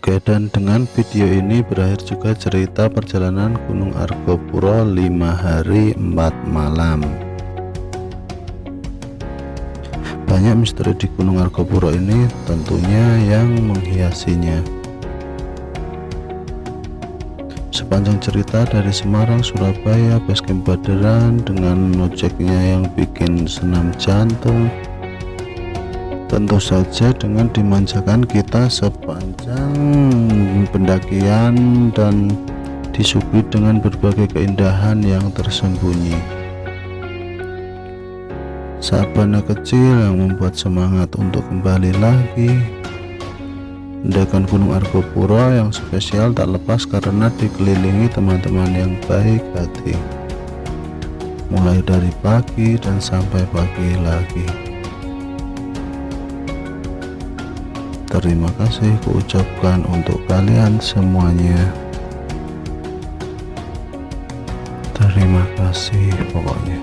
Oke, dan dengan video ini berakhir juga cerita perjalanan Gunung Argopuro 5 hari 4 malam. Banyak misteri di Gunung Argopuro ini tentunya yang menghiasinya. Sepanjang cerita dari Semarang, Surabaya, Basecamp Baderan dengan ojeknya yang bikin senam jantung, tentu saja dengan dimanjakan kita sepanjang pendakian dan disuguhi dengan berbagai keindahan yang tersembunyi. Sabana kecil yang membuat semangat untuk kembali lagi. Mendakan Gunung Argopuro yang spesial tak lepas karena dikelilingi teman-teman yang baik hati, mulai dari pagi dan sampai pagi lagi. Terima kasih kuucapkan untuk kalian semuanya. Terima kasih pokoknya.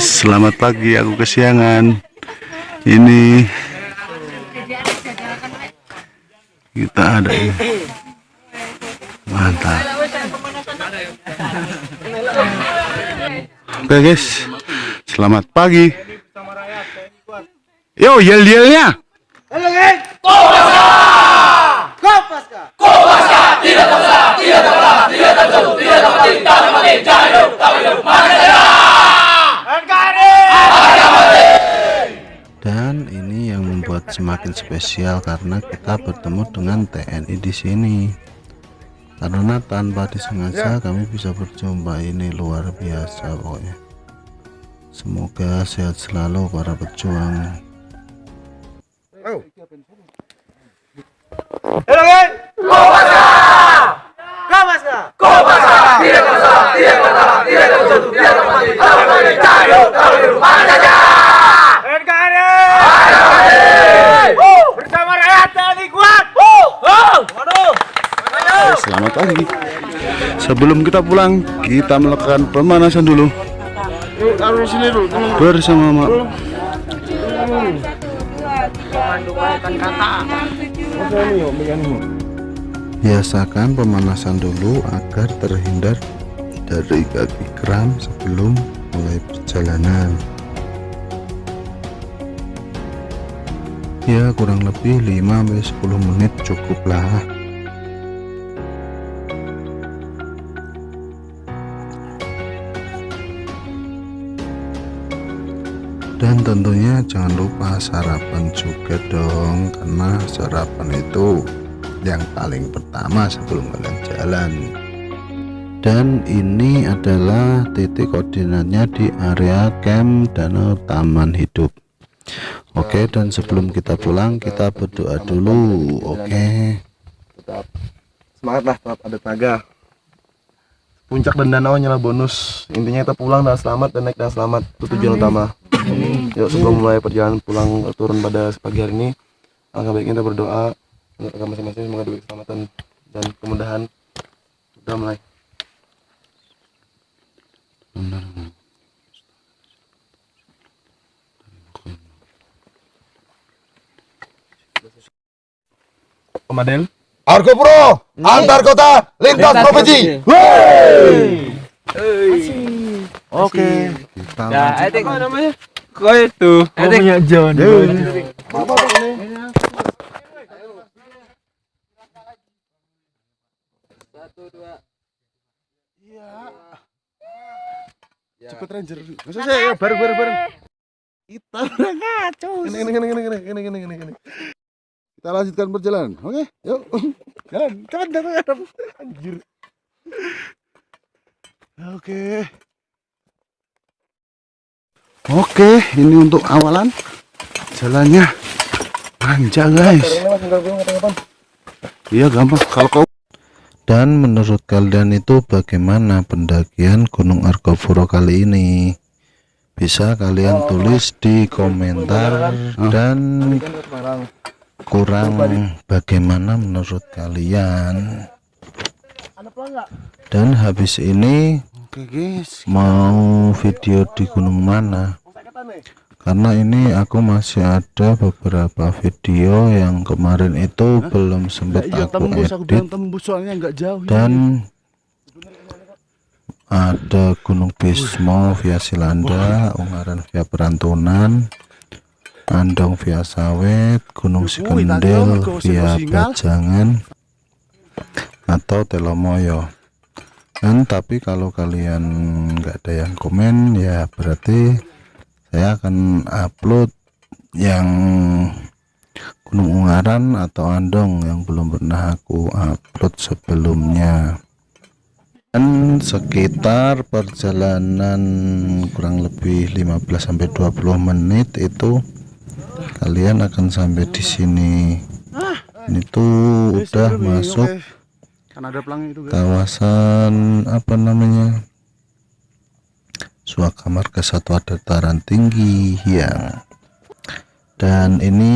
Selamat pagi, aku kesiangan. Ini kita ada ini. Mantap. Oke guys, selamat pagi. Yo, yel-yelnya. Halo guys. Kopaska! Kopaska! Kopaska! Tidak terbelah, tidak terbelah, tidak tertutup, tidak termati, tak termati, jangan hidup, tak hidup, mati saja! Dan ini yang membuat semakin spesial karena kita bertemu dengan TNI di sini. Karena tanpa disengaja kami bisa berjumpa, ini luar biasa pokoknya. Semoga sehat selalu para pejuang. Halo guys. Kopaska! Kopaska! Kopaska! Tidak terbelah, tidak terbelah, tidak tertutup, tidak termati, tak termati, jangan hidup, tak hidup, mati saja! Bersama rakyat TNI kuat. Selamat pagi. Sebelum kita pulang, kita melakukan pemanasan dulu bersama Mak. Biasakan pemanasan dulu agar terhindar dari kaki kram sebelum mulai perjalanan. Ya, kurang lebih 5-10 menit cukuplah. Dan tentunya jangan lupa sarapan juga dong, karena sarapan itu yang paling pertama sebelum kalian jalan. Dan ini adalah titik koordinatnya di area camp Danau Taman Hidup. Oke, dan sebelum kita pulang kita berdoa dulu. Oke. Tetap semangatlah, tetap ada tenaga. Puncak dan danau hanyalah bonus. Intinya kita pulang dan selamat dan naik dan selamat. Itu tujuan utama. Yuk, sebelum mulai perjalanan pulang turun pada pagi hari ini, alangkah baiknya kita berdoa untuk masing-masing, semoga diberi keselamatan dan kemudahan. Udah mulai. Komadel Argopuro antar kota lintas provinsi. Oke, kita lanjut. Apa namanya? Kok itu? punya John. Cepet Ranger. Maksudnya bareng-bareng. Kita udah ngaco. Ini. Kita lanjutkan perjalanan. Oke, yuk. Jalan. Kapan. Anjir. Oke, ini untuk awalan. Jalannya panjang, guys. Iya, gampang. Kalau kau Dan menurut kalian itu bagaimana pendakian Gunung Argopuro kali ini? Bisa kalian tulis di komentar dan kurang bagaimana menurut kalian. Dan habis ini oke, guys. mau video di gunung mana? Karena ini aku masih ada beberapa video yang kemarin itu belum sempat aku edit, Soalnya nggak jauh. dan ada Gunung Bismo via Silanda, Ungaran via Perantunan, Andong via Sawet, Gunung Sikendel via Bajangan atau Telomoyo. Dan tapi kalau kalian nggak ada yang komen, ya berarti saya akan upload yang Gunung Ungaran atau Andong yang belum pernah aku upload sebelumnya. Dan sekitar perjalanan kurang lebih 15-20 menit itu kalian akan sampai di sini. Ini tuh udah masuk Kan ada pelangi itu, guys. kawasan apa namanya, Suaka Marga Satwa Dataran Tinggi yang, dan ini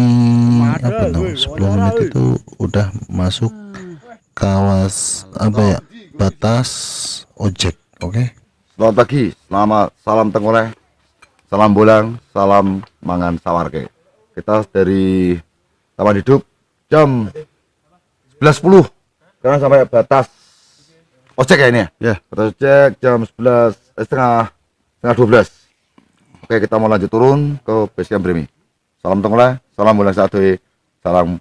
apa tuh 10 menit itu udah masuk batas ojek. Oke. Selamat pagi, salam tengoleh, salam bolang, salam mangan sawarke. Kita dari Taman Hidup jam 11.10. Sekarang sampai batas ojek ya ini ya? Ya. Batas ojek jam setengah 12. Oke, kita mau lanjut turun ke base camp Bremi. Salam tengoleh, salam bolang sadoi, salam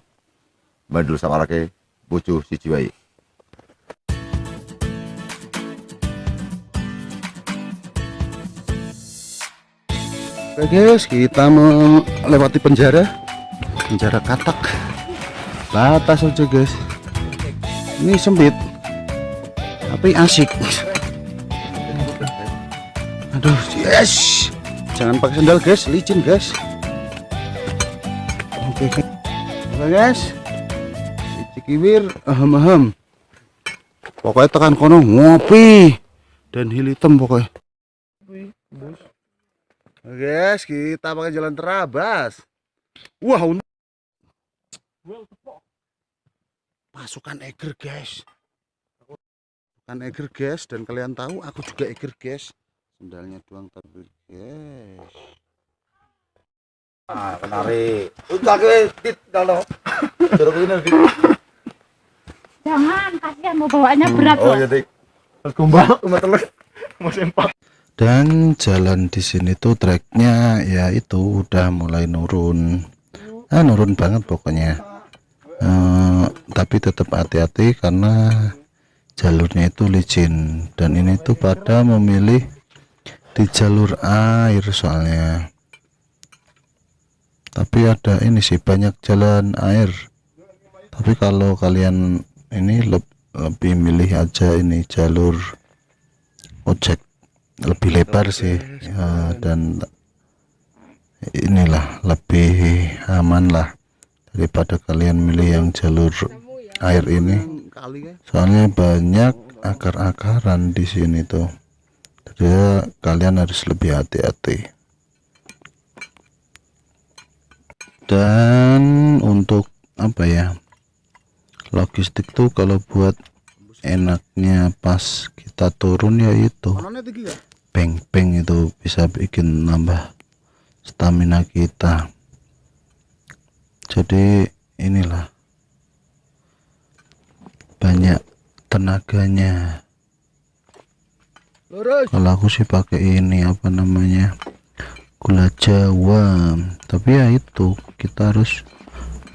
bandul sawarke, bojo siji wae. Oke, guys, kita melewati penjara katak. Batas aja, guys. Ini sempit tapi asik. Aduh, yes. Jangan pakai sandal, guys, licin, guys. Oke, guys. Cikiwir, ahem. Pokoknya tekan kono ngopi dan hitam pokoknya. Guys, kita pakai jalan terabas. Wah, pasukan Eger, guys. Pasukan Eger, guys, dan kalian tahu aku juga Eger, guys. Sendalnya doang tapi, guys. Ah, menarik. Udah gue tit kalau. Suruh ini Dit. Jangan, kasihan mau bawanya berat Oh loh. iya, Dik. Kumbang, telek. Mau sempak. Dan jalan di sini tuh treknya ya itu udah mulai nurun, nurun banget pokoknya. Tapi tetap hati-hati karena jalurnya itu licin, dan ini tuh pada memilih di jalur air soalnya. Tapi ada ini sih, banyak jalan air. Tapi kalau kalian ini lebih milih aja ini jalur ojek, lebih lebar sih ya, dan inilah lebih aman lah daripada kalian milih yang jalur air ini. Soalnya banyak akar-akaran di sini tuh, jadi kalian harus lebih hati-hati. Dan untuk apa ya, logistik tuh kalau buat enaknya pas kita turun ya itu peng-peng, itu bisa bikin nambah stamina kita. Jadi inilah banyak tenaganya. Kalau aku sih pakai ini apa namanya, gula Jawa, tapi ya itu kita harus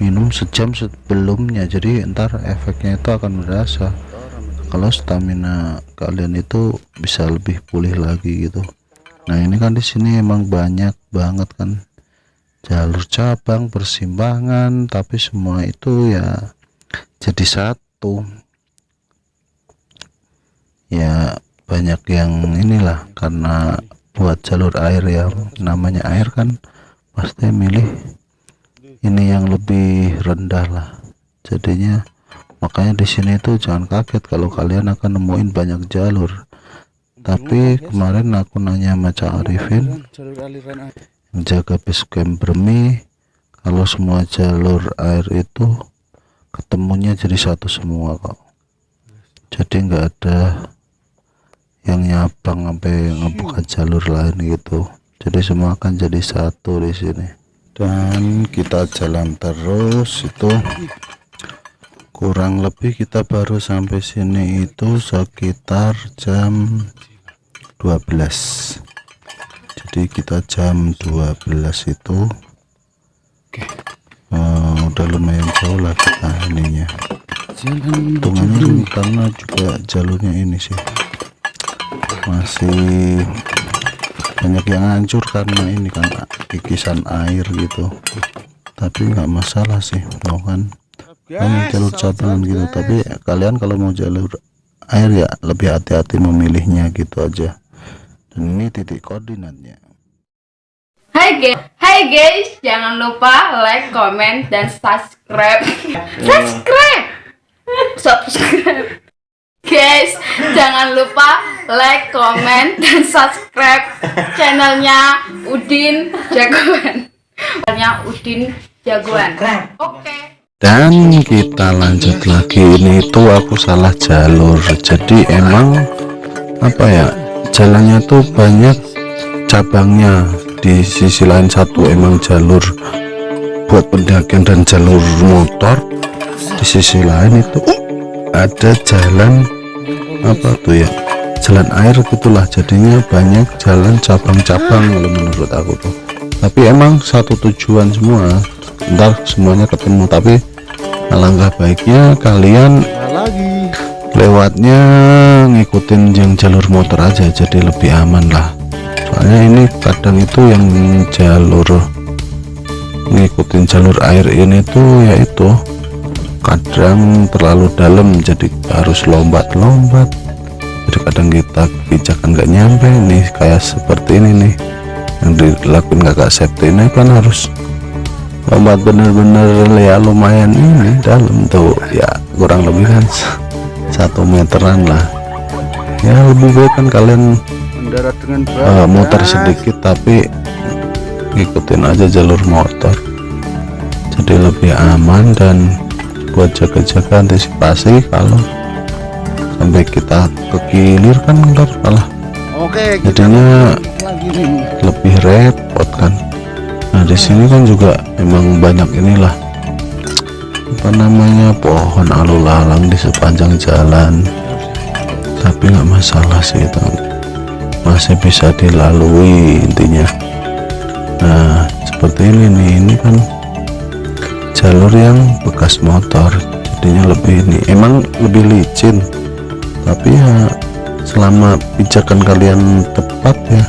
minum sejam sebelumnya, jadi ntar efeknya itu akan berasa kalau stamina kalian itu bisa lebih pulih lagi gitu. Nah ini kan di sini emang banyak banget kan jalur cabang, persimpangan, tapi semua itu ya jadi satu. Ya banyak yang inilah, karena buat jalur air yang namanya air kan pasti milih ini yang lebih rendah lah, jadinya makanya di sini tuh jangan kaget kalau kalian akan nemuin banyak jalur. Tapi kemarin aku nanya sama Cak Arifin yang jaga base camp Bermi, kalau semua jalur air itu ketemunya jadi satu semua kok, jadi nggak ada yang nyabang sampai ngebuka jalur lain gitu, jadi semua akan jadi satu di sini. Dan kita jalan terus, itu kurang lebih kita baru sampai sini itu sekitar jam 12. Jadi kita jam 12 itu udah lumayan jauh lah kita ininya. Hitungannya karena juga jalurnya ini sih masih banyak yang hancur karena ini kan kikisan air gitu, tapi nggak masalah sih mau kan jalur cabangan gitu. Tapi kalian kalau mau jalur air ya lebih hati-hati memilihnya gitu aja. Dan ini titik koordinatnya. Hai guys, jangan lupa like, comment, dan subscribe. Subscribe. Guys, jangan lupa like, comment, dan subscribe channelnya Udin Jagoan. Oke. Dan kita lanjut lagi. Ini tuh aku salah jalur, jadi emang apa ya, jalannya tuh banyak cabangnya. Di sisi lain satu emang jalur buat pendakian dan jalur motor, di sisi lain itu ada jalan apa tuh ya, jalan air gitulah, jadinya banyak jalan cabang-cabang kalau menurut aku tuh. Tapi emang satu tujuan semua, ntar semuanya ketemu. Tapi alangkah baiknya kalian lewatnya ngikutin yang jalur motor aja, jadi lebih aman lah. Soalnya ini kadang itu yang jalur ngikutin jalur air ini tuh yaitu kadang terlalu dalam, jadi harus lombat-lombat, jadi kadang kita pijakan nggak nyampe nih, kayak seperti ini nih yang dilakuin kakak Septi ini kan harus lombat bener-bener ya, lumayan ini dalam tuh ya, kurang lebih kan 1 meteran lah ya. Lebih baik kan kalian mendarat dengan muter sedikit tapi ngikutin aja jalur motor, jadi lebih aman dan buat jaga-jaga antisipasi kalau sampai kita kekilir kan ntar malah jadinya lebih repot kan. Nah di sini kan juga memang banyak inilah apa namanya, pohon alu-lalang di sepanjang jalan, tapi nggak masalah sih itu, masih bisa dilalui intinya. Nah seperti ini nih, ini kan jalur yang bekas motor, jadinya lebih ini emang lebih licin, tapi ya selama pijakan kalian tepat ya,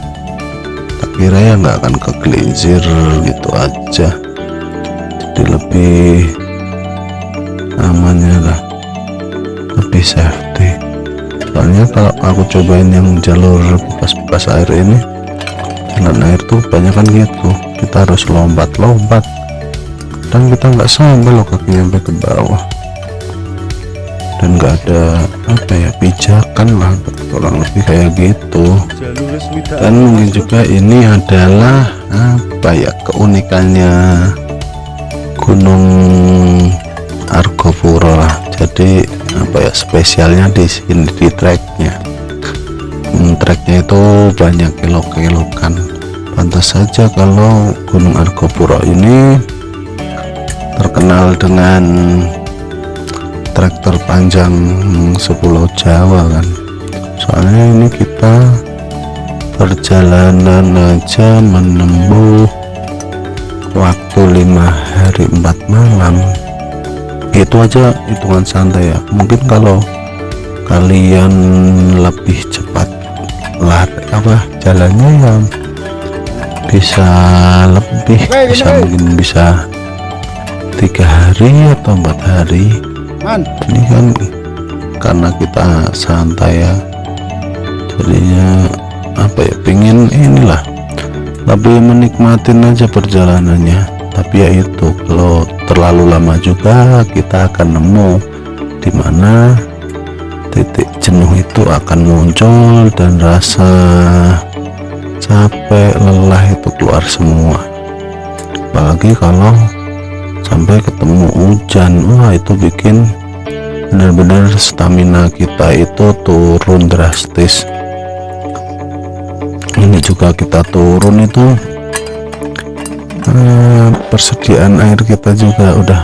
tak kira ya nggak akan kegelincir gitu aja, jadi lebih amannya lah, lebih safety. Soalnya kalau aku cobain yang jalur bekas air ini, jalan air tuh banyak kan gitu, kita harus lompat-lompat dan kita nggak sampai loh kaki sampai ke bawah, dan nggak ada apa ya, pijakan lah, kurang lebih kayak gitu. Dan mungkin juga ini adalah apa ya, keunikannya Gunung Argopuro lah, jadi apa ya, spesialnya di sini di treknya. Treknya itu banyak kelok-kelokan, pantas saja kalau Gunung Argopuro ini terkenal dengan trek terpanjang sepulau Jawa kan. Soalnya ini kita perjalanan aja menempuh waktu 5 hari 4 malam, itu aja hitungan santai ya. Mungkin kalau kalian lebih cepat lari apa jalannya ya bisa lebih, mungkin bisa 3 hari atau 4 hari. Ini kan karena kita santai ya, jadinya apa ya, pingin inilah lebih menikmatin aja perjalanannya. Tapi ya itu, kalau terlalu lama juga kita akan nemu dimana titik jenuh itu akan muncul dan rasa capek, lelah itu keluar semua. Apalagi kalau sampai ketemu hujan, wah itu bikin benar-benar stamina kita itu turun drastis. Ini juga kita turun itu persediaan air kita juga udah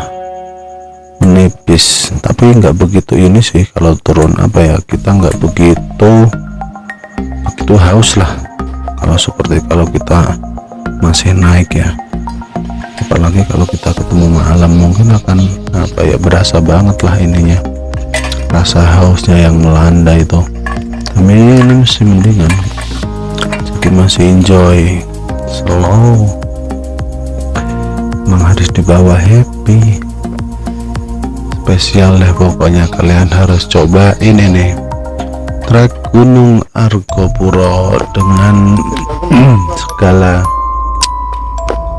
menipis, tapi nggak begitu ini sih kalau turun, apa ya, kita nggak begitu haus lah kalau seperti kalau kita masih naik ya. Apalagi kalau kita ketemu malam mungkin akan apa ya, berasa banget lah ininya, rasa hausnya yang melanda itu. Tapi ini masih mendingan, jadi masih enjoy, slow, emang harus dibawa happy, spesial deh pokoknya. Kalian harus coba ini nih, trek Gunung Argopuro dengan segala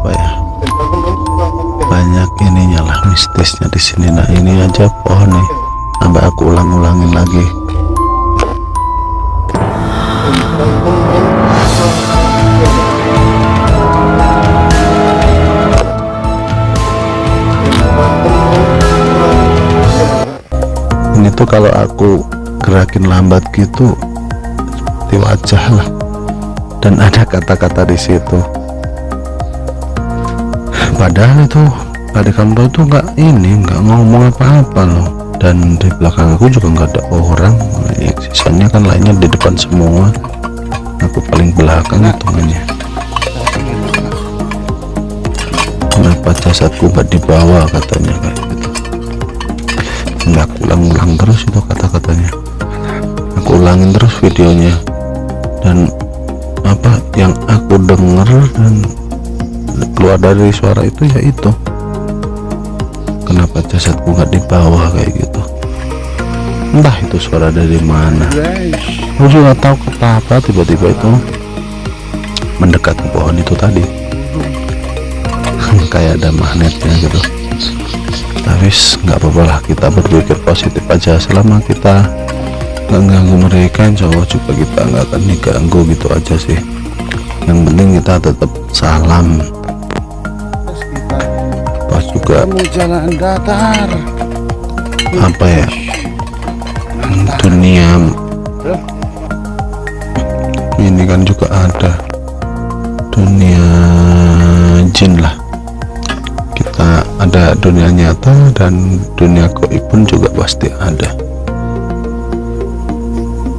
apa ya, banyak ininya lah, mistisnya di sini. Nah ini aja pohon nih, sampai aku ulang-ulangin lagi. Ini tuh kalau aku gerakin lambat gitu seperti wajah lah, dan ada kata-kata di situ. Padahal itu Pak Kamto itu nggak ngomong apa-apa loh, dan di belakang aku juga nggak ada orang. Yang sisanya kan lainnya di depan semua, aku paling belakang hitungannya. Kenapa jasadku nggak dibawa, katanya kayak gitu. Nggak, aku ulang-ulang terus itu kata-katanya, aku ulangin terus videonya, dan apa yang aku denger dan keluar dari suara itu ya itu, kenapa jasadku nggak dibawa kayak gitu. Entah itu suara dari mana, aku juga tahu kata apa, tiba-tiba itu mendekat ke pohon itu tadi kayak ada magnetnya gitu. Tapi nggak apa-apa lah, kita berpikir positif aja. Selama kita nggak ganggu mereka, insya Allah juga kita nggak akan diganggu, gitu aja sih. Yang penting kita tetap salam. Pas juga jalan datar, apa ya, dunia ini kan juga ada dunia jin lah. Kita ada dunia nyata dan dunia gaib pun juga pasti ada.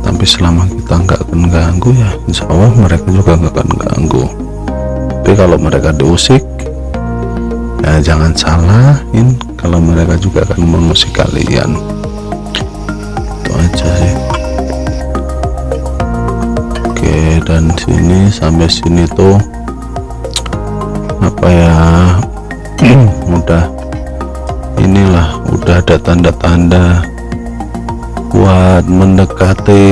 Tapi selama kita nggak akan ganggu ya insya Allah mereka juga nggak akan ganggu. Tapi kalau mereka diusik ya jangan salahin, kalau mereka juga akan mengusik kalian. Itu aja sih. Oke, dan sini sampai sini tuh apa ya, udah inilah, udah ada tanda-tanda buat mendekati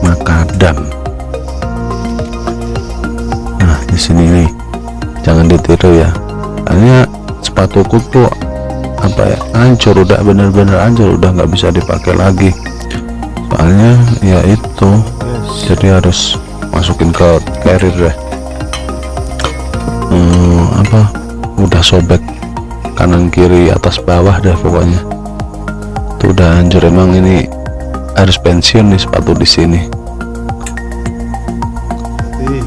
makadam. Nah di sini nih jangan ditiru ya, karena sepatuku tuh apa ya, hancur, udah bener-bener hancur, udah nggak bisa dipakai lagi. Soalnya ya itu, jadi harus masukin ke carrier deh. Apa, udah sobek kanan kiri atas bawah dah pokoknya. Itu udah hancur, emang ini harus pensiun nih sepatu di sini.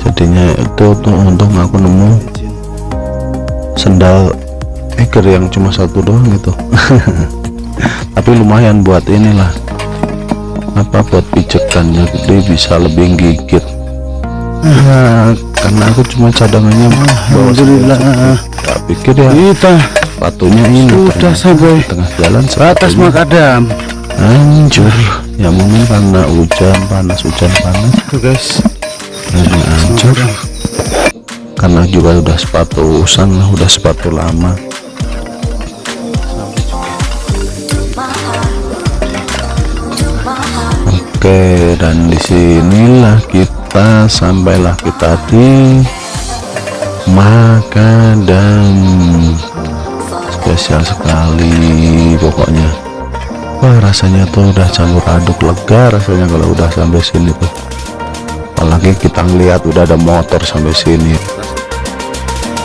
Jadinya itu tuh untung aku nemu sendal eger yang cuma satu doang gitu. Tapi lumayan buat inilah, apa, buat pijekannya gede, bisa lebih gigit. Karena aku cuma cadangannya alhamdulillah. Tak pikir ya kita sepatunya ini sudah sampai tengah jalan batas makadam hancur. Ya mungkin karena hujan panas, hujan panas tuh guys. ini hancur karena juga udah sepatu usan lah, udah sepatu lama. Oke, dan disinilah kita sampailah kita di Makadam. Spesial sekali pokoknya. Wah, rasanya tuh udah campur aduk, lega rasanya kalau udah sampai sini tuh. Apalagi kita ngeliat udah ada motor sampai sini.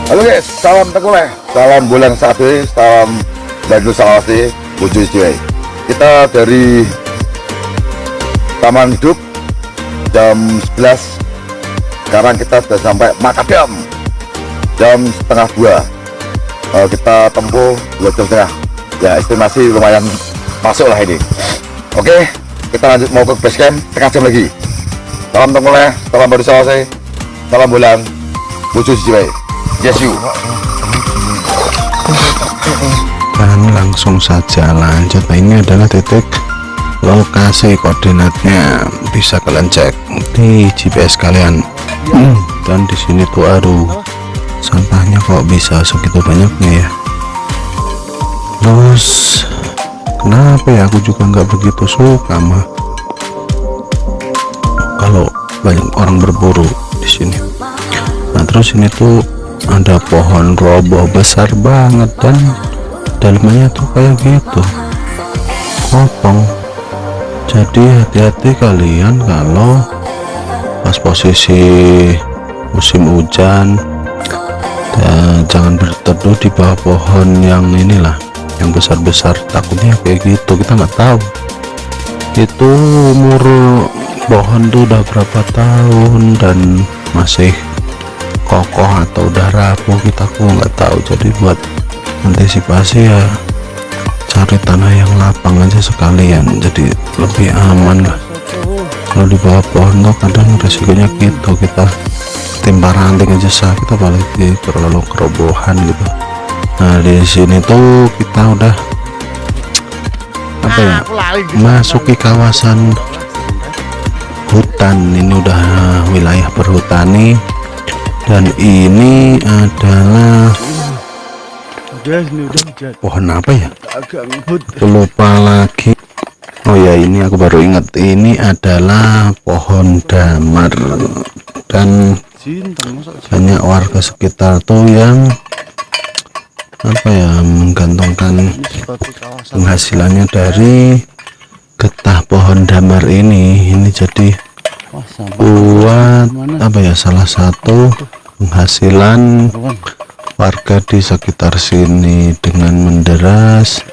Halo guys, salam tengkuleh, salam bulan sate, salam lagu salawasi, buju istiwai. Kita dari Taman Hidup jam 11. Sekarang kita sudah sampai Makadam jam setengah 2. Kita tempuh 2 jam setengah. Ya, estimasi lumayan masuk lah ini. Oke, kita lanjut mau ke base camp setengah jam lagi. Salam tengkuleh, salam baru salawasi, salam bulan, buju istiwai. Yes you. Dan langsung saja lanjut. Nah, ini adalah titik lokasi koordinatnya, bisa kalian cek di GPS kalian. Dan di sini tuh aduh, sampahnya kok bisa segitu banyaknya ya. Terus kenapa ya aku juga nggak begitu suka mah kalau banyak orang berburu di sini. Nah, terus ini tuh ada pohon roboh besar banget dan dalamnya tuh kayak gitu kopong. Jadi hati-hati kalian kalau pas posisi musim hujan, dan jangan berteduh di bawah pohon yang inilah, yang besar-besar. Takutnya kayak gitu, kita nggak tahu itu umur pohon tuh udah berapa tahun dan masih kokoh atau udah rapuh, kita kok nggak tahu. Jadi buat antisipasi ya cari tanah yang lapang aja sekalian, jadi lebih aman lah. Kalau di bawah pohon tuh kadang resikonya gitu, kita timpa ranting aja sah, kita balik di terlalu kerobohan gitu. Nah, di sini tuh kita udah apa ya, masuki kawasan hutan. Ini udah wilayah perhutani dan ini adalah pohon apa ya, lupa lagi. Oh ya, ini aku baru ingat, ini adalah pohon damar. Dan banyak warga sekitar tuh yang apa ya, menggantungkan penghasilannya dari getah pohon damar ini. Ini jadi buat apa ya, salah satu penghasilan warga di sekitar sini dengan menderas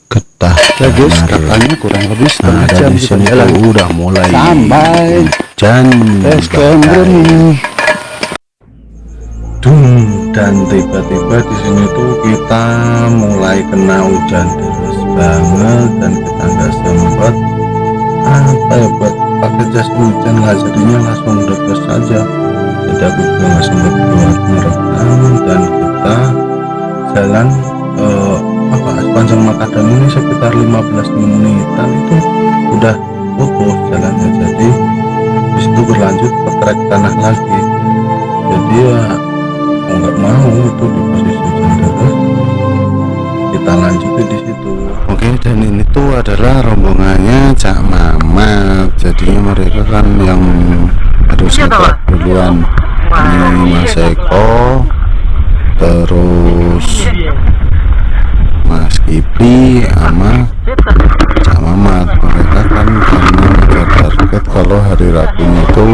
getah guys, katanya kurang lebih setengah jam di sini tuh udah mulai sampai hujan dan tiba-tiba di sini tuh kita mulai kena hujan deras banget dan kita nggak sempat apa ya buat pakai jas hujan lah, jadinya langsung debus saja. Jadi aku juga nggak sempat buat merekam dan kita jalan apa sepanjang Makadam ini sekitar 15 menitan itu udah putus jalannya. Jadi habis itu berlanjut ke trek tanah lagi. Jadi ya mau nggak mau itu di posisi hujan deras kita lanjutin di situ. Oke, dan ini tuh adalah rombongannya Cak Mamat. Jadinya mereka kan yang harus ngetrek duluan. Ini Mas Eko, terus Mas Kipri sama Cak Mamat. Mereka kan karena ada target kalau hari Rabunya itu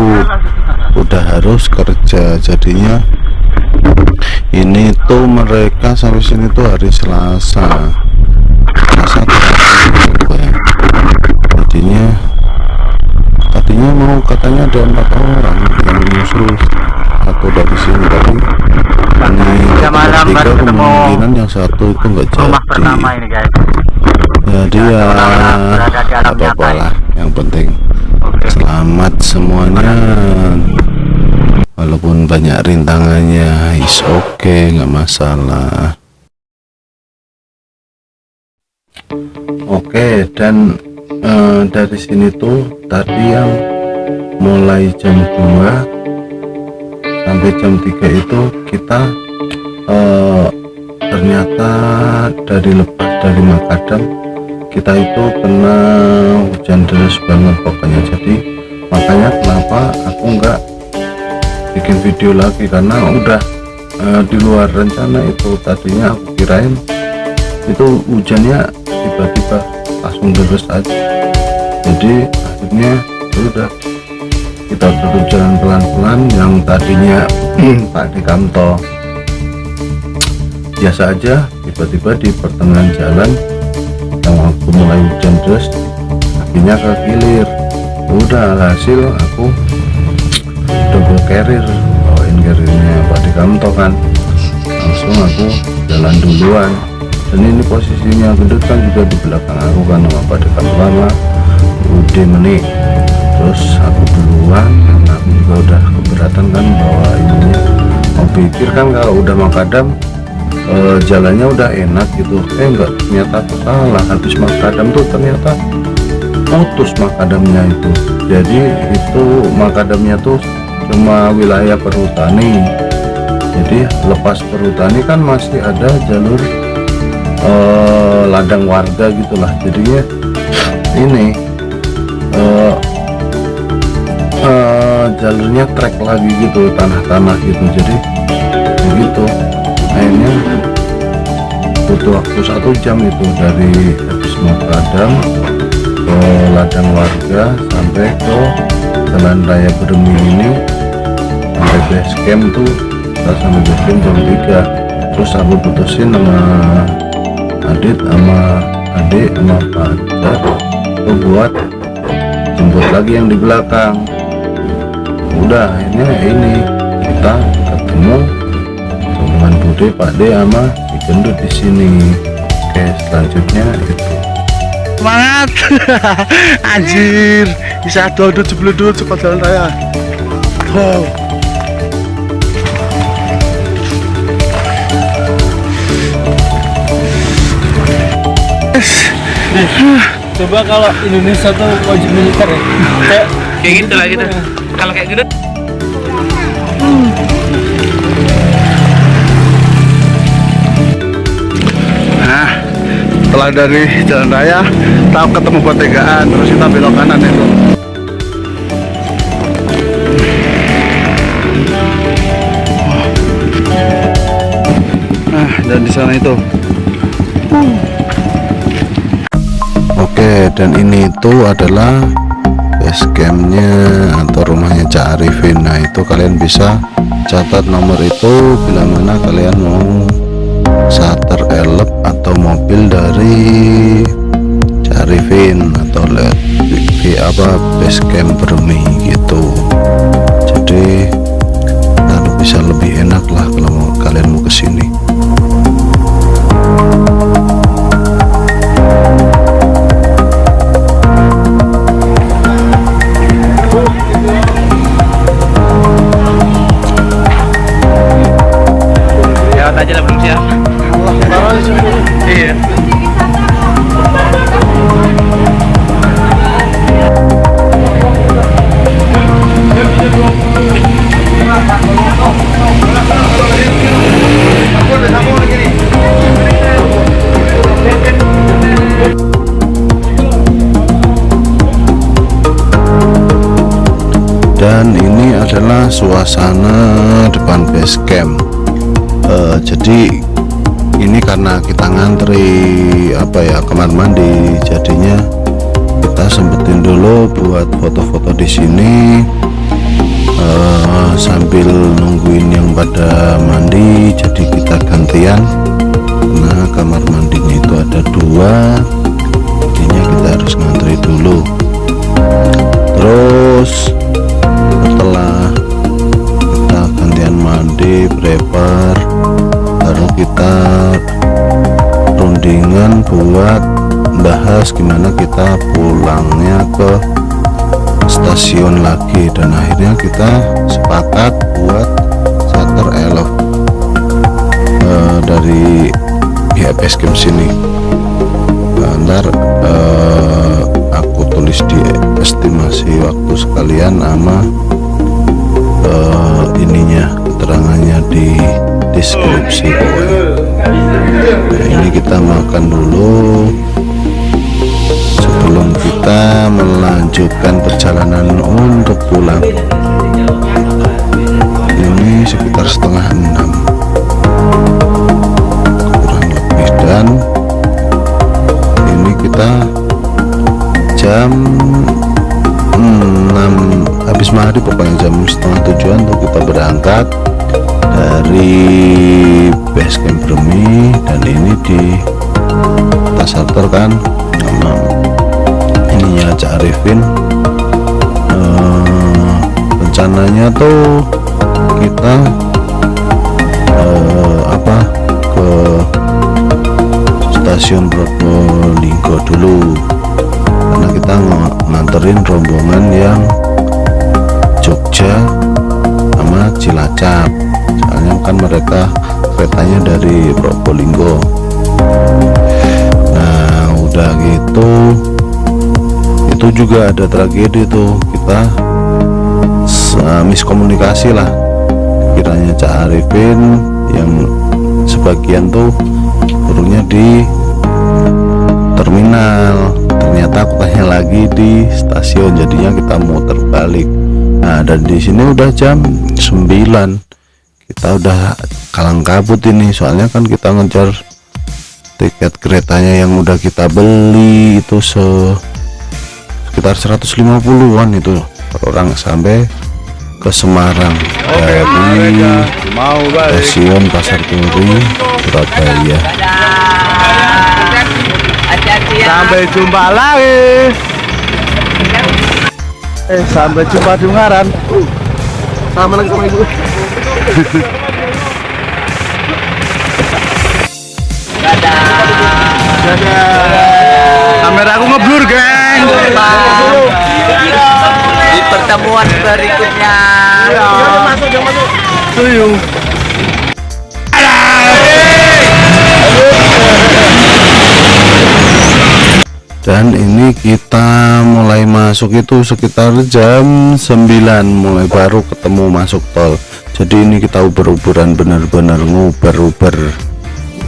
udah harus kerja, jadinya ini tuh mereka sampai sini tuh hari Selasa ya. Tadinya mau katanya ada 4 orang yang menyusul satu dari sini, tapi ini tiga kemungkinan yang satu itu nggak jadi. Jadi ya apa-apa lah, yang penting selamat semuanya. Walaupun banyak rintangannya, is okay, nggak masalah. Oke, dan dari sini tuh tadi yang mulai jam 2 sampai jam 3 itu kita ternyata dari lepas dari Makadam kita itu kena hujan deras banget pokoknya. Jadi makanya kenapa aku nggak bikin video lagi, karena udah di luar rencana. Itu tadinya aku kirain itu hujannya tiba-tiba langsung deras aja, jadi akhirnya udah kita tutup jalan pelan-pelan. Yang tadinya Pak di Kamto biasa aja, tiba-tiba di pertengahan jalan yang aku mulai hujan deras akhirnya ke Gilir. Udah hasil aku double carrier, bawain carriernya Pak di Kamto kan, langsung aku jalan duluan. Dan ini posisinya gendut kan juga di belakang aku kan, sama Pak di Kamto lama udah menik. Terus aku duluan karena aku juga udah keberatan kan bawa ininya. Mau pikir kan kalau udah Makadam jalannya udah enak gitu, enggak, ternyata aku salah. Habis Makadam tuh ternyata putus Makadamnya itu. Jadi itu Makadamnya tuh cuma wilayah perhutani. Jadi lepas perhutani kan masih ada jalur ladang warga gitulah. Jadinya ini jalurnya trek lagi gitu, tanah-tanah gitu. Jadi begitu akhirnya butuh waktu 1 jam itu dari habis Makadam ke ladang warga sampai ke jalan raya Bermi ini, sampai base camp tuh kita sampai base camp jam 3. Terus aku putusin sama adik sama pacar tuh buat jemput lagi yang di belakang. Udah akhirnya ini kita ketemu dengan Bude, Pak D sama si gendut di sini. Oke, selanjutnya itu Semangat. Anjir, bisa dodot jebledut cepat jalan raya. Wow. Coba kalau Indonesia tuh wajib militer ya. Kayak gitu lah gitu. Kalau kayak gitu. Nah, setelah dari jalan raya, kita ketemu pertigaan, terus kita belok kanan itu. Nah, dan di sana itu. Oke, dan ini itu adalah base campnya atau rumahnya Cak Arifin. Nah itu kalian bisa catat nomor itu bila mana kalian mau charter elep atau mobil dari Cak Arifin atau base camp Bermi gitu. Jadi bisa lebih enak lah kalau kalian mau kesini. Aja lah belum siap. Iya. Dan ini adalah suasana depan base camp. Jadi ini karena kita ngantri kamar mandi, jadinya kita sempetin dulu buat foto-foto di sini sambil nungguin yang pada mandi. Jadi kita gantian. Nah kamar mandinya itu ada 2, jadinya kita harus ngantri dulu. Terus setelah kita gantian mandi, prepare, baru kita rundingan buat bahas gimana kita pulangnya ke stasiun lagi. Dan akhirnya kita sepakat buat charter elf dari pihak base camp sini. Ntar aku tulis di estimasi waktu sekalian sama ininya keterangannya di deskripsi bawah. Nah, ini kita makan dulu sebelum kita melanjutkan perjalanan untuk pulang. Ini sekitar setengah 6 kurang lebih, dan ini kita jam 6 habis maghrib, pokoknya jam setengah 7 untuk kita berangkat dari base camp Bremi. Dan ini di Tasartor kan sama ininya Cak Arifin. Rencananya tuh kita ke stasiun Probolinggo dulu, karena kita nganterin rombongan yang Jogja sama Cilacap, soalnya kan mereka keretanya dari Probolinggo. Nah udah gitu, itu juga ada tragedi tuh, kita miskomunikasi lah. Kiranya Cak Arifin yang sebagian tuh turunnya di terminal, ternyata aku tanya lagi di stasiun, jadinya kita muter balik. Nah dan di sini udah jam 9, kita udah kalang kabut ini, soalnya kan kita ngejar tiket keretanya yang udah kita beli itu sekitar 150-an itu per orang sampai ke Semarang dari stasiun Pasar Turi Surabaya. Sampai jumpa lagi. Sampai jumpa di Ungaran. Sama lagi sama ibu. Dadah. Kamera aku ngeblur, geng. Di pertemuan berikutnya. Masuk. Tuyul. Dan ini kita mulai masuk itu sekitar jam 9, mulai baru ketemu masuk tol. Jadi ini kita uber-uberan, bener-bener nguber-uber,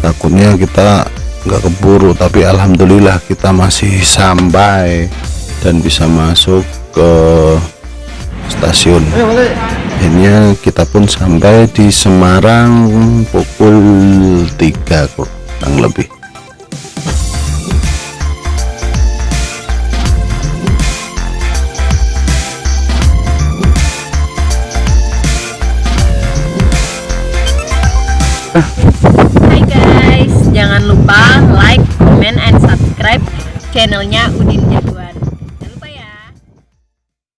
takutnya kita nggak keburu, tapi alhamdulillah kita masih sampai dan bisa masuk ke stasiun. Akhirnya kita pun sampai di Semarang pukul 3 kurang lebih. Hai guys, jangan lupa like, comment, and subscribe channelnya Udin